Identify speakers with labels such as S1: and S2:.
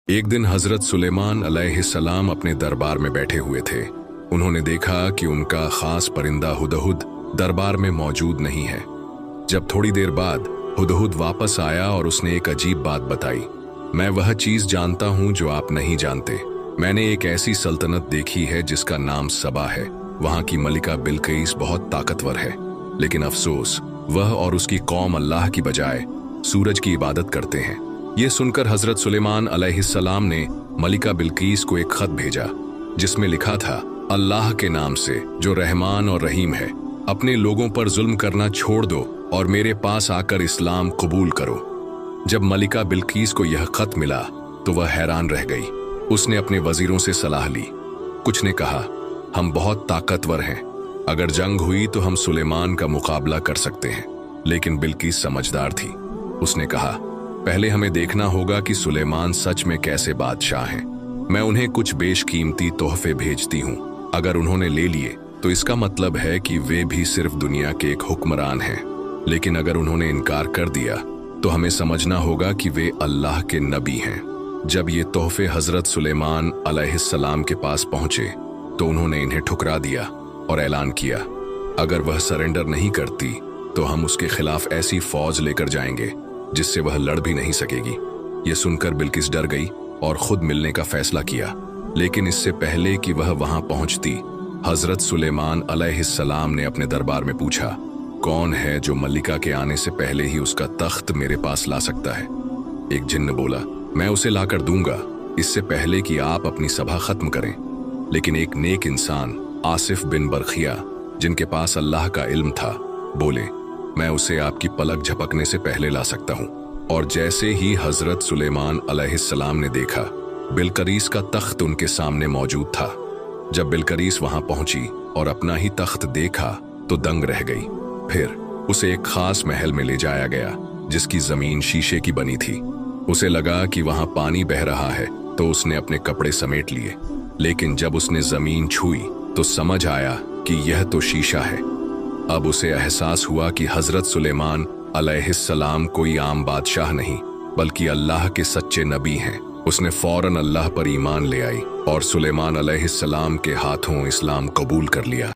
S1: एक दिन हजरत सुलेमान अलैहिस्सलाम अपने दरबार में बैठे हुए थे। उन्होंने देखा कि उनका खास परिंदा हुदहुद दरबार में मौजूद नहीं है। जब थोड़ी देर बाद हुदहुद वापस आया और उसने एक अजीब बात बताई। मैं वह चीज जानता हूं जो आप नहीं जानते। मैंने एक ऐसी सल्तनत देखी है जिसका नाम सबा है। वहां की मलिका बिल्किस बहुत ताकतवर है, लेकिन अफसोस वह और उसकी कौम अल्लाह की बजाय सूरज की इबादत करते हैं। ये सुनकर हजरत सुलेमान अलैहिस्सलाम ने मलिका बिल्किस को एक खत भेजा जिसमें लिखा था, अल्लाह के नाम से जो रहमान और रहीम है, अपने लोगों पर जुल्म करना छोड़ दो और मेरे पास आकर इस्लाम कबूल करो। जब मलिका बिल्किस को यह खत मिला तो वह हैरान रह गई। उसने अपने वजीरों से सलाह ली। कुछ ने कहा, हम बहुत ताकतवर हैं, अगर जंग हुई तो हम सुलेमान का मुकाबला कर सकते हैं। लेकिन बिल्किस समझदार थी। उसने कहा, पहले हमें देखना होगा कि सुलेमान सच में कैसे बादशाह हैं। मैं उन्हें कुछ बेशकीमती तोहफे भेजती हूँ। अगर उन्होंने ले लिए तो इसका मतलब है कि वे भी सिर्फ दुनिया के एक हुक्मरान हैं। लेकिन अगर उन्होंने इनकार कर दिया तो हमें समझना होगा कि वे अल्लाह के नबी हैं। जब ये तोहफे हजरत सुलेमान अलैहिस्सलाम के पास पहुंचे तो उन्होंने इन्हें ठुकरा दिया और ऐलान किया, अगर वह सरेंडर नहीं करती तो हम उसके खिलाफ ऐसी फौज लेकर जाएंगे जिससे वह लड़ भी नहीं सकेगी। ये सुनकर बिल्किस डर गई और खुद मिलने का फैसला किया। लेकिन इससे पहले कि वह वहां पहुंचती, हजरत सुलेमान अलैहिस्सलाम ने अपने दरबार में पूछा, कौन है जो मलिका के आने से पहले ही उसका तख्त मेरे पास ला सकता है? एक जिन्न बोला, मैं उसे लाकर दूंगा, इससे पहले कि आप अपनी सभा खत्म करें। लेकिन एक नेक इंसान आसिफ बिन बरखिया, जिनके पास अल्लाह का इल्म था, बोले, मैं उसे आपकी पलक झपकने से पहले ला सकता हूं। और जैसे ही हजरत सुलेमान अलैहिस्सलाम ने देखा, बिल्किस का तख्त उनके सामने मौजूद था। जब बिल्किस वहां पहुंची और अपना ही तख्त देखा तो दंग रह गई। फिर उसे एक खास महल में ले जाया गया जिसकी जमीन शीशे की बनी थी। उसे लगा कि वहां पानी बह रहा है तो उसने अपने कपड़े समेट लिए। लेकिन जब उसने जमीन छुई तो समझ आया कि यह तो शीशा है। अब उसे एहसास हुआ कि हजरत सुलेमान अलैहिस्सलाम कोई आम बादशाह नहीं बल्कि अल्लाह के सच्चे नबी हैं। उसने फौरन अल्लाह पर ईमान ले आई और सुलेमान अलैहिस्सलाम के हाथों इस्लाम कबूल कर लिया।